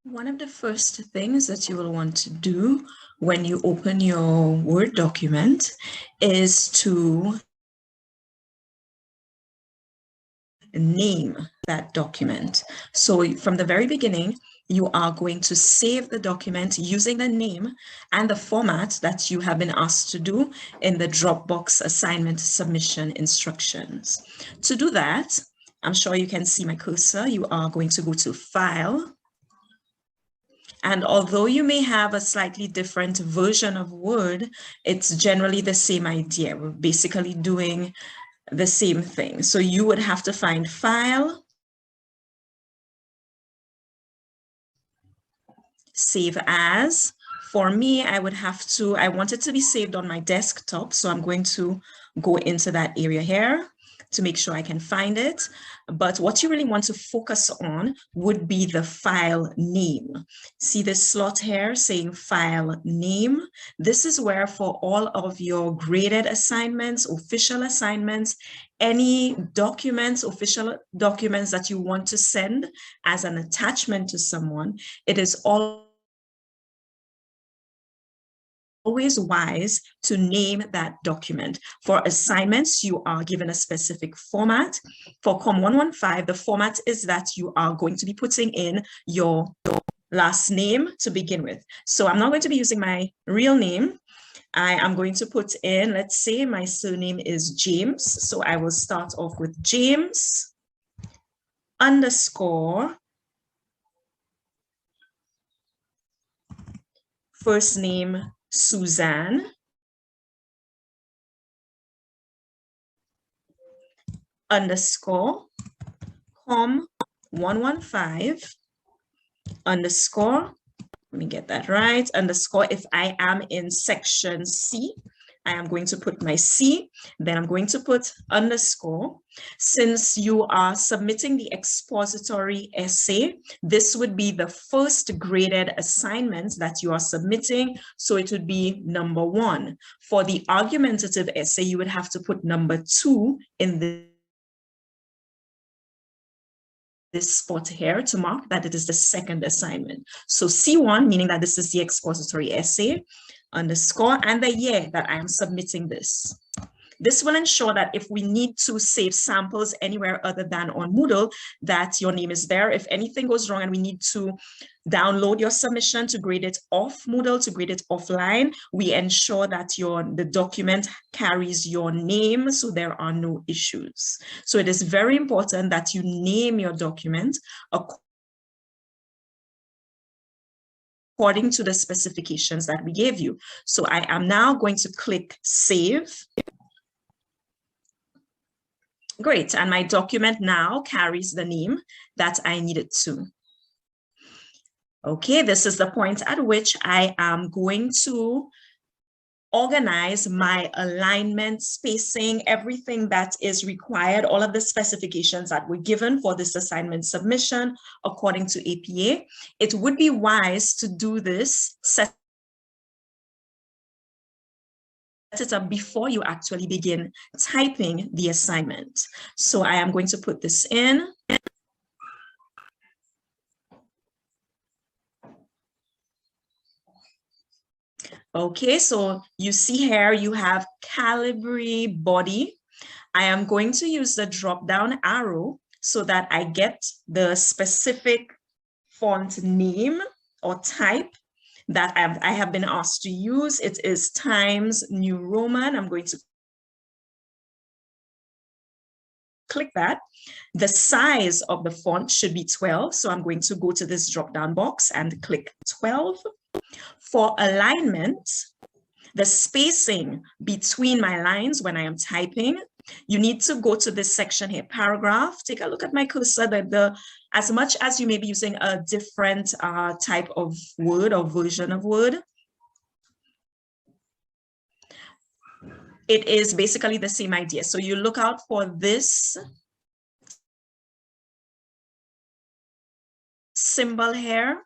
One of the first things that you will want to do when you open your Word document is to name that document. So from the very beginning, you are going to save the document using the name and the format that you have been asked to do in the Dropbox assignment submission instructions. To do that, I'm sure you can see my cursor. You are going to go to File. And although you may have a slightly different version of Word, it's generally the same idea. We're basically doing the same thing. So you would have to find File, Save As. For me, I want it to be saved on my desktop. So I'm going to go into that area here to make sure I can find it. But what you really want to focus on would be the file name. See this slot here saying file name. This is where for all of your graded assignments, official assignments, any documents, official documents that you want to send as an attachment to someone, it is always wise to name that document. For assignments, you are given a specific format. For COM 115, the format is that you are going to be putting in your last name to begin with. So I'm not going to be using my real name. I am going to put in, let's say my surname is James. So I will start off with James _ first name Suzanne _ COM 115 _ let me get that right, _ if I am in section C, I am going to put my C, then I'm going to put _ since you are submitting the expository essay, this would be the first graded assignment that you are submitting, so it would be number 1. For the argumentative essay, you would have to put number 2 in this spot here to mark that it is the second assignment. So C1, meaning that this is the expository essay, _ and the year that I am submitting this. This will ensure that if we need to save samples anywhere other than on Moodle, that your name is there. If anything goes wrong and we need to download your submission to grade it off Moodle, to grade it offline, we ensure that the document carries your name so there are no issues. So it is very important that you name your document according to the specifications that we gave you. So I am now going to click Save. Great, and my document now carries the name that I needed to. Okay, this is the point at which I am going to organize my alignment, spacing, everything that is required, all of the specifications that were given for this assignment submission according to APA. It would be wise to do this, set it up before you actually begin typing the assignment. So I am going to put this in. Okay, so you see here you have Calibri body. I am going to use the drop down arrow so that I get the specific font name or type that I have been asked to use. It is Times New Roman. I'm going to click that. The size of the font should be 12. So I'm going to go to this drop down box and click 12. For alignment, the spacing between my lines when I am typing, you need to go to this section here, paragraph. Take a look at my cursor. As much as you may be using a different type of Word or version of Word, it is basically the same idea. So you look out for this symbol here,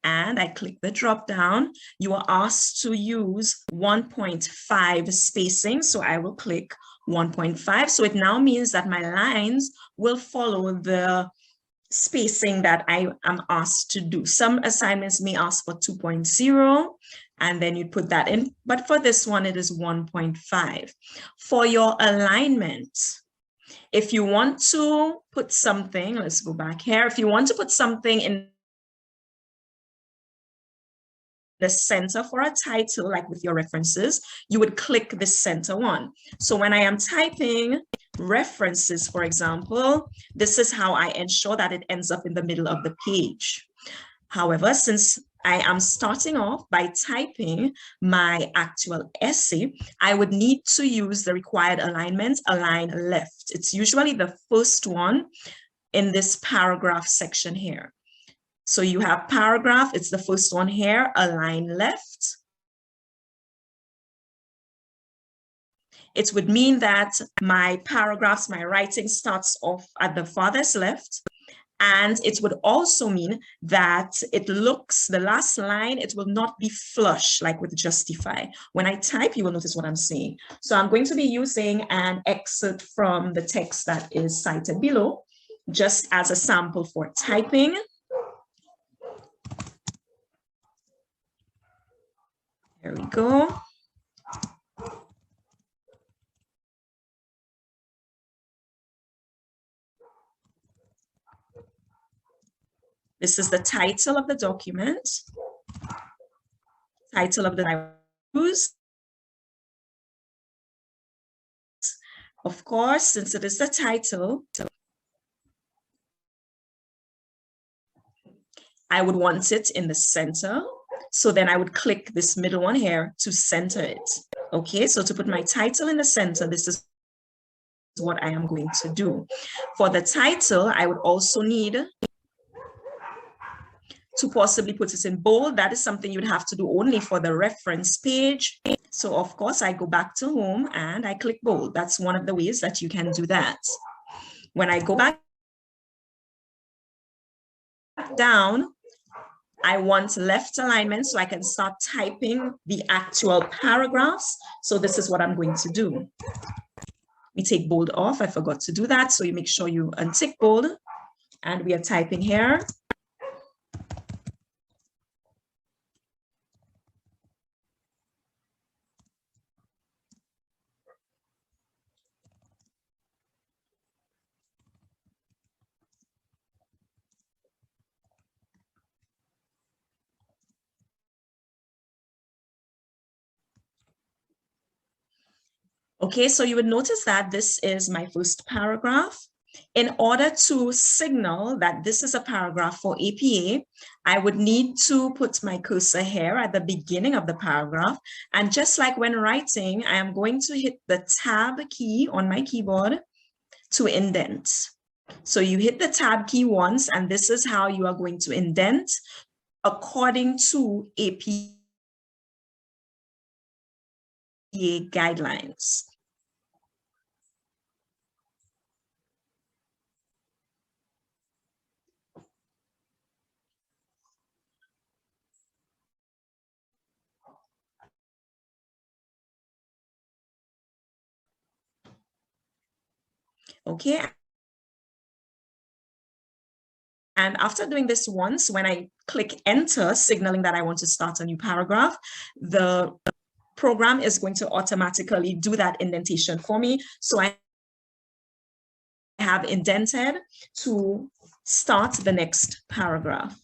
and I click the drop down. You are asked to use 1.5 spacing, so I will click 1.5. So it now means that my lines will follow the spacing that I am asked to do. Some assignments may ask for 2.0, and then you put that in, but for this one, it is 1.5. For your alignment, if you want to put something, let's go back here. If you want to put something in the center for a title, like with your references, you would click the center one. So when I am typing references, for example, this is how I ensure that it ends up in the middle of the page. However, since I am starting off by typing my actual essay, I would need to use the required alignment, align left. It's usually the first one in this paragraph section here. So you have paragraph, it's the first one here, align left. It would mean that my paragraphs, my writing starts off at the farthest left. And it would also mean that it looks, the last line, it will not be flush like with justify. When I type, you will notice what I'm saying. So I'm going to be using an excerpt from the text that is cited below, just as a sample for typing. There we go. This is the title of the document. Title of the use. Of course, since it is the title, I would want it in the center. So then I would click this middle one here to center it. Okay, so to put my title in the center, this is what I am going to do. For the title, I would also need to possibly put it in bold. That is something you'd have to do only for the reference page. So of course, I go back to home and I click bold. That's one of the ways that you can do that. When I go back down, I want left alignment so I can start typing the actual paragraphs. So this is what I'm going to do. We take bold off. I forgot to do that. So you make sure you untick bold and we are typing here. Okay, so you would notice that this is my first paragraph. In order to signal that this is a paragraph for APA, I would need to put my cursor here at the beginning of the paragraph. And just like when writing, I am going to hit the tab key on my keyboard to indent. So you hit the tab key once, and this is how you are going to indent according to APA guidelines. Okay. And after doing this once, when I click enter, signaling that I want to start a new paragraph, the program is going to automatically do that indentation for me. So I have indented to start the next paragraph.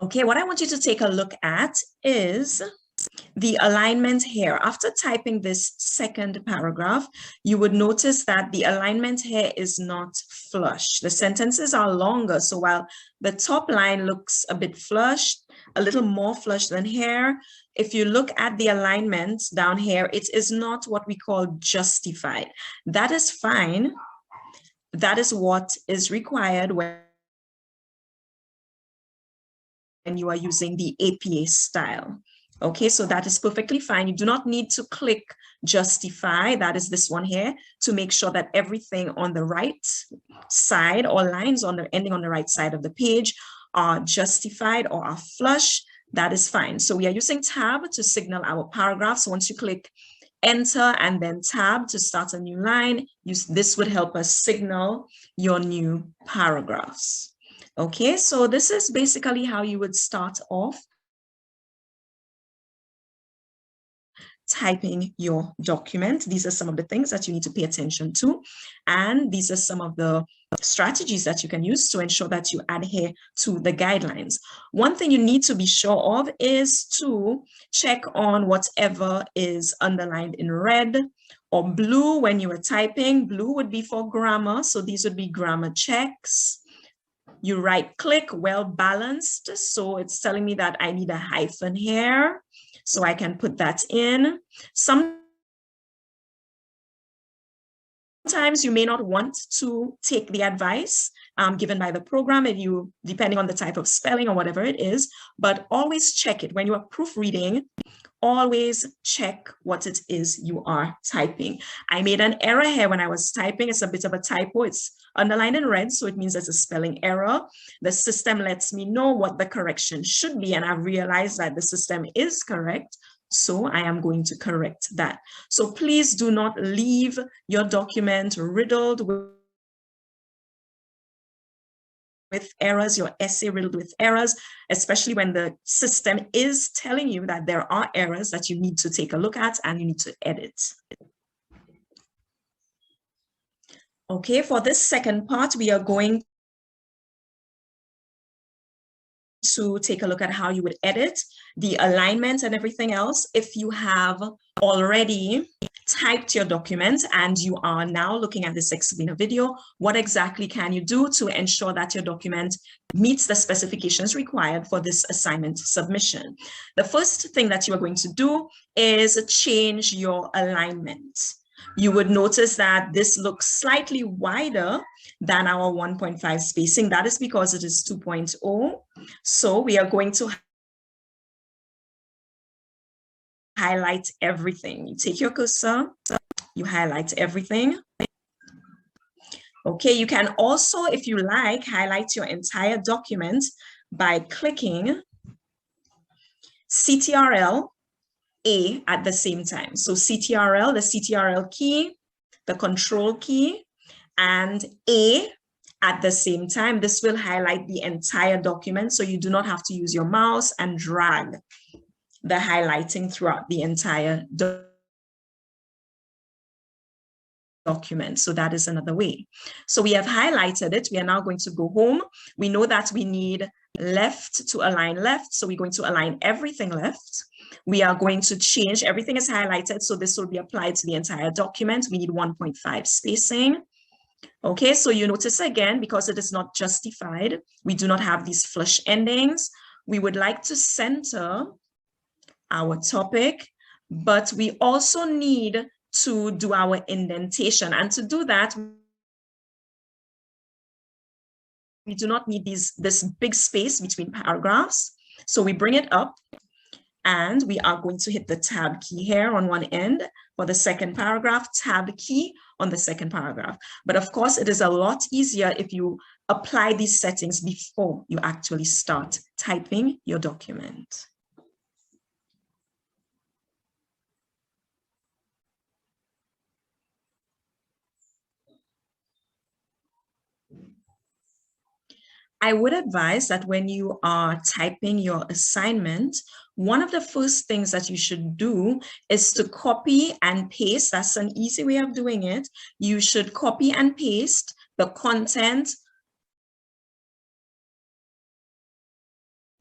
Okay, what I want you to take a look at is the alignment here. After typing this second paragraph, you would notice that the alignment here is not flush. The sentences are longer. So while the top line looks a bit flush, a little more flush than here, if you look at the alignment down here, it is not what we call justified. That is fine. That is what is required when you are using the APA style. Okay, so that is perfectly fine. You do not need to click justify, that is this one here, to make sure that everything on the right side or lines on the ending on the right side of the page are justified or are flush. That is fine. So we are using tab to signal our paragraphs. Once you click enter and then tab to start a new line, this would help us signal your new paragraphs. Okay, so this is basically how you would start off typing your document. These are some of the things that you need to pay attention to. And these are some of the strategies that you can use to ensure that you adhere to the guidelines. One thing you need to be sure of is to check on whatever is underlined in red or blue when you are typing. Blue would be for grammar. So these would be grammar checks. You right click, well balanced. So it's telling me that I need a hyphen here. So I can put that in. Sometimes you may not want to take the advice given by the program, if you, depending on the type of spelling or whatever it is, but always check it. When you are proofreading, always check what it is you are typing. I made an error here when I was typing. It's a bit of a typo. It's underlined in red, so it means it's a spelling error. The system lets me know what the correction should be, and I've realized that the system is correct. So I am going to correct that. So please do not leave your document riddled with errors, your essay riddled with errors, especially when the system is telling you that there are errors that you need to take a look at and you need to edit. Okay, for this second part, we are going to take a look at how you would edit the alignment and everything else. If you have already typed your document and you are now looking at this explainer video, what exactly can you do to ensure that your document meets the specifications required for this assignment submission? The first thing that you are going to do is change your alignment. You would notice that this looks slightly wider than our 1.5 spacing. That is because it is 2.0. So we are going to highlight everything. You take your cursor, you highlight everything. Okay, you can also, if you like, highlight your entire document by clicking CTRL A at the same time. So CTRL, the CTRL key, the control key, and A at the same time. This will highlight the entire document, so you do not have to use your mouse and drag the highlighting throughout the entire document. So that is another way. So we have highlighted it. We are now going to go home. We know that we need left to align left. So we're going to align everything left. We are going to change, everything is highlighted. So this will be applied to the entire document. We need 1.5 spacing. Okay, so you notice again, because it is not justified, we do not have these flush endings. We would like to center our topic, but we also need to do our indentation. And to do that, we do not need this big space between paragraphs. So we bring it up and we are going to hit the tab key here on one end for the second paragraph, tab key on the second paragraph. But of course, it is a lot easier if you apply these settings before you actually start typing your document. I would advise that when you are typing your assignment, one of the first things that you should do is to copy and paste. That's an easy way of doing it. You should copy and paste the content,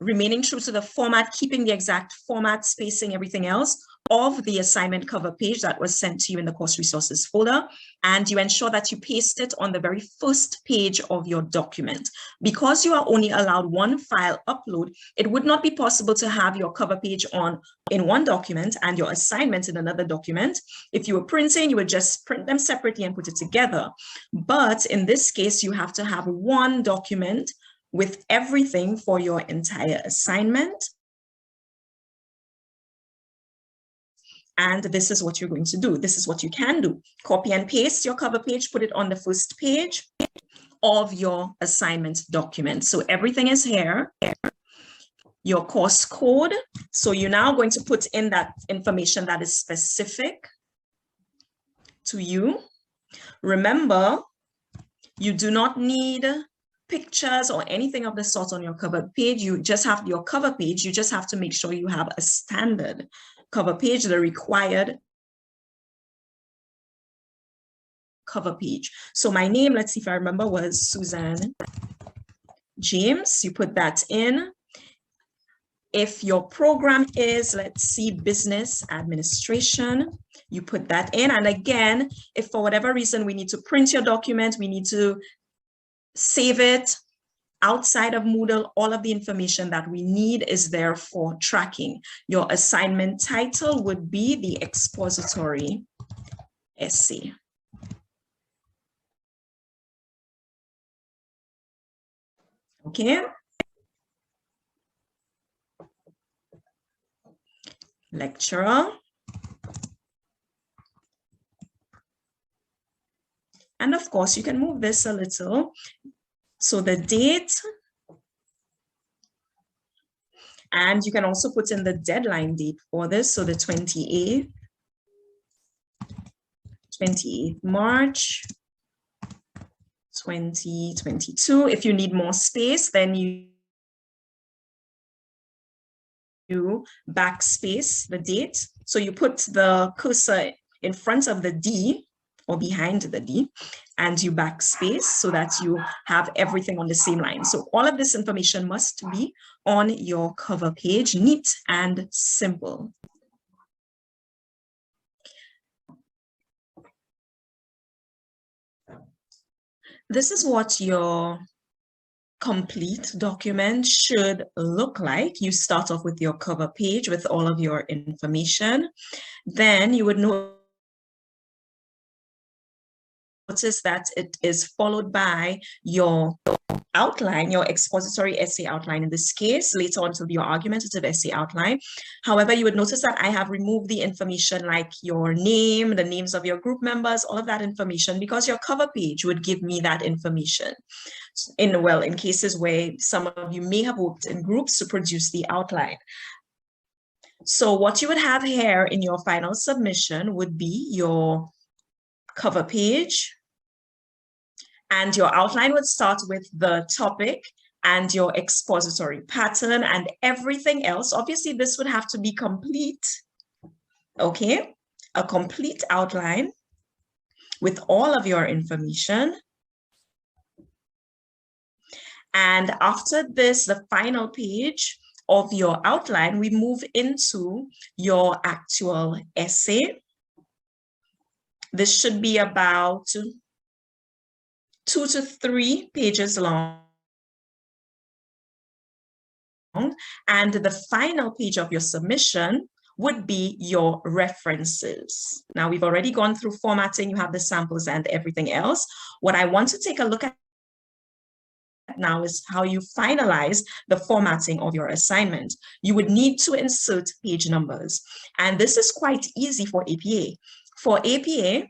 remaining true to the format, keeping the exact format, spacing, everything else of the assignment cover page that was sent to you in the course resources folder. And you ensure that you paste it on the very first page of your document. Because you are only allowed one file upload, it would not be possible to have your cover page in one document and your assignment in another document. If you were printing, you would just print them separately and put it together. But in this case, you have to have one document with everything for your entire assignment. And this is what you're going to do. This is what you can do. Copy and paste your cover page, put it on the first page of your assignment document. So everything is here. Your course code. So you're now going to put in that information that is specific to you. Remember, you do not need pictures or anything of the sort on your cover page. You just have your cover page. You just have to make sure you have a standard cover page, the required cover page. So my name, let's see if I remember, was Suzanne James. You put that in. If your program is, let's see, business administration, you put that in. And again, if for whatever reason we need to print your document, we need to save it outside of Moodle, all of the information that we need is there for tracking. Your assignment title would be the expository essay. Okay. Lecturer. And of course, you can move this a little. So the date, and you can also put in the deadline date for this. So the 28th March, 2022. If you need more space, then you backspace the date. So you put the cursor in front of the D or behind the D, and you backspace so that you have everything on the same line. So all of this information must be on your cover page, neat and simple. This is what your complete document should look like. You start off with your cover page with all of your information. Then you would notice that it is followed by your outline, your expository essay outline in this case. Later on, it will be your argumentative essay outline. However, you would notice that I have removed the information like your name, the names of your group members, all of that information, because your cover page would give me that information. In cases where some of you may have worked in groups to produce the outline. So what you would have here in your final submission would be your cover page, and your outline would start with the topic and your expository pattern and everything else. Obviously, this would have to be complete, okay? A complete outline with all of your information. And after this, the final page of your outline, we move into your actual essay. This should be about 2 to 3 pages long. And the final page of your submission would be your references. Now, we've already gone through formatting. You have the samples and everything else. What I want to take a look at now is how you finalize the formatting of your assignment. You would need to insert page numbers. And this is quite easy for APA. For APA,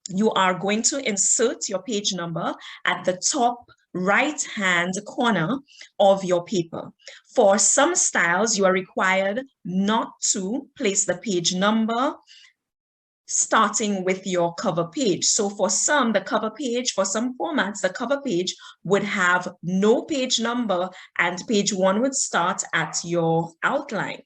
you are going to insert your page number at the top right-hand corner of your paper. For some styles, you are required not to place the page number starting with your cover page. So for some, the cover page, for some formats, the cover page would have no page number and page 1 would start at your outline.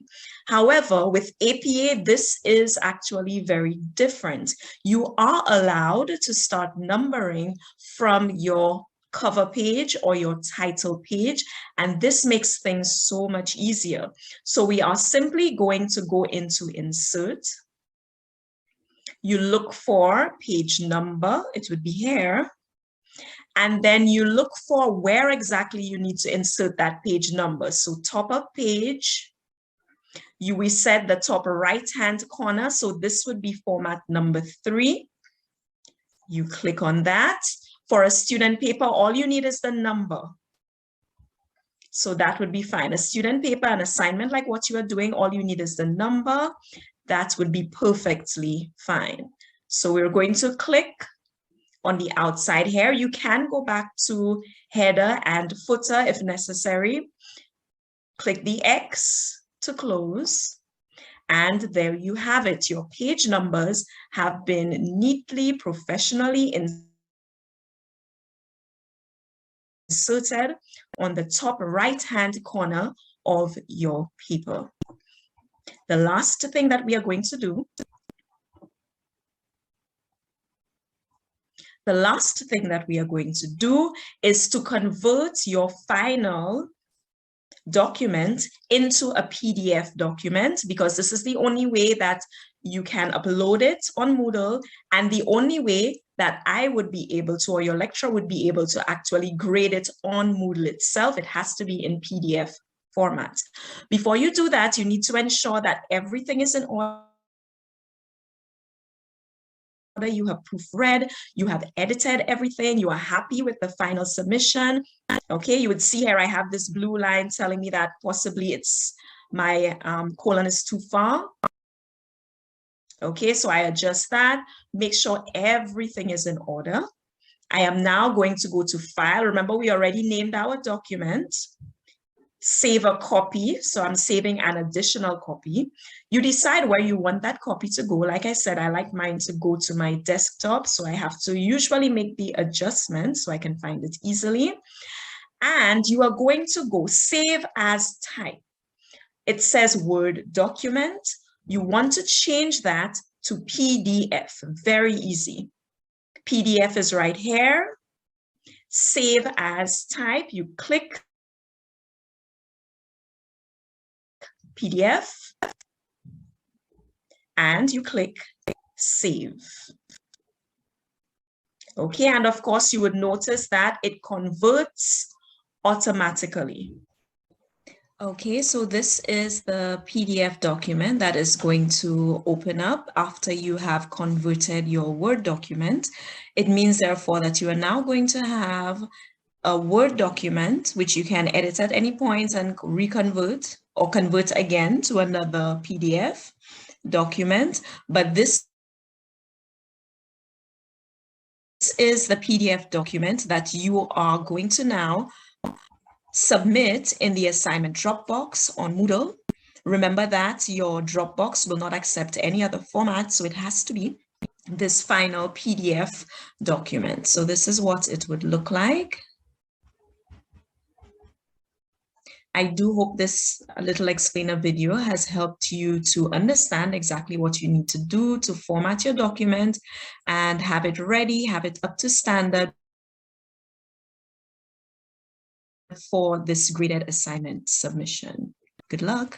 However, with APA, this is actually very different. You are allowed to start numbering from your cover page or your title page, and this makes things so much easier. So we are simply going to go into insert. You look for page number, it would be here, and then you look for where exactly you need to insert that page number. So top of page, we said the top right-hand corner, so this would be format number 3. You click on that. For a student paper, all you need is the number. So that would be fine. A student paper, an assignment like what you are doing, all you need is the number. that would be perfectly fine. So we're going to click on the outside here. You can go back to header and footer if necessary. Click the X to close. And there you have it. Your page numbers have been neatly, professionally inserted on the top right-hand corner of your paper. The last thing that we are going to do, is to convert your final document into a PDF document, because this is the only way that you can upload it on Moodle, and the only way that I would be able to, or your lecturer would be able to actually grade it on Moodle itself. It has to be in PDF format. Before you do that, you need to ensure that everything is in order. You have proofread, you have edited everything, you are happy with the final submission. Okay, you would see here I have this blue line telling me that possibly it's my colon is too far. Okay, so I adjust that, make sure everything is in order. I am now going to go to File. Remember, we already named our document. Save a copy. So I'm saving an additional copy. You decide where you want that copy to go. Like I said, I like mine to go to my desktop. So I have to usually make the adjustment so I can find it easily. And you are going to go Save as Type. It says Word document. You want to change that to PDF. Very easy. PDF is right here. Save as Type. You click PDF and you click Save. Okay, and of course you would notice that it converts automatically. Okay, so this is the PDF document that is going to open up after you have converted your Word document. It means therefore that you are now going to have a Word document, which you can edit at any point and reconvert or convert again to another PDF document. But this is the PDF document that you are going to now submit in the assignment Dropbox on Moodle. Remember that your Dropbox will not accept any other format, so it has to be this final PDF document. So this is what it would look like. I do hope this little explainer video has helped you to understand exactly what you need to do to format your document and have it ready, have it up to standard for this graded assignment submission. Good luck.